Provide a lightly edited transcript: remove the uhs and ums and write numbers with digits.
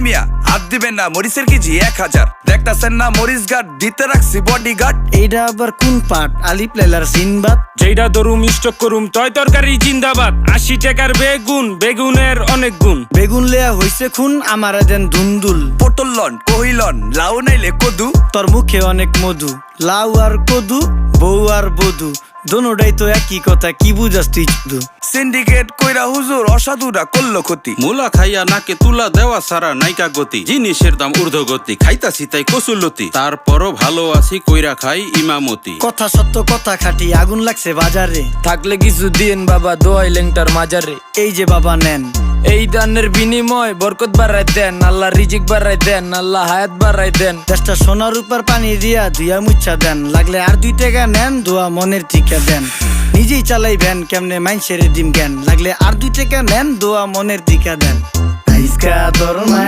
মিয়া হাত দিবেন না, মরিচের কেজি 1000। দেখতাছেন না মরিচ গার্ড দিতে রাখছি বডিগার্ড। এইটা আবার কোন পাট? আলিফ লাইলার সিনবাদ। যেইটা ধরুম স্টক করুম তয় তরকারি জিন্দাবাদ। 80 টাকার বেগুন, বেগুনের অনেক গুণ। বেগুন লেয়া হইছে খুন, আমারে দেন ধুন্দুল। পটল লন কহিলন, লাউ নাইলে কদু। তোর মুখে অনেক মধু, লাউ আর কদু, বউ আর বধু, দোনোটাই তো একই কথা, কি বুঝাস তুই শুধু? সিন্ডিকেট কইরা হুজুর অসাধুরা করলো ক্ষতি। মুলা খাইয়া নাকে তুলা দেওয়া সারা নাইকা গতি। জিনিসের দাম ঊর্ধ্বগতি, খাইতাছি তাই কসুলতি। তারপরও ভালো আছি কইরা খাই ইমামতি। কথা সত্য কথা খাঁটি, আগুন লাগছে বাজারে। থাকলে কিছু দিন বাবা, দোয়াই লেংটার মাজারে। এই যে বাবা নেন, এই দানের বিনিময় বরকত বাড়াই দেন, আল্লাহ রিজিক বাড়াই দেন, আল্লাহ হায়াত বাড়াই দেন। দেশটা সোনার উপর পানি দিয়া ধুইয়া মুচ্ছা দেন। লাগলে আর 2 টাকা নেন, দোয়া মনের টিকা দেন। নিজেই চালাই ভ্যান, কেমনে মাইনসেরে দিম জ্ঞান। লাগলে আর 2 টাকা নেন, দোয়া মনের টিকা দেন। আইসকা তোর মায়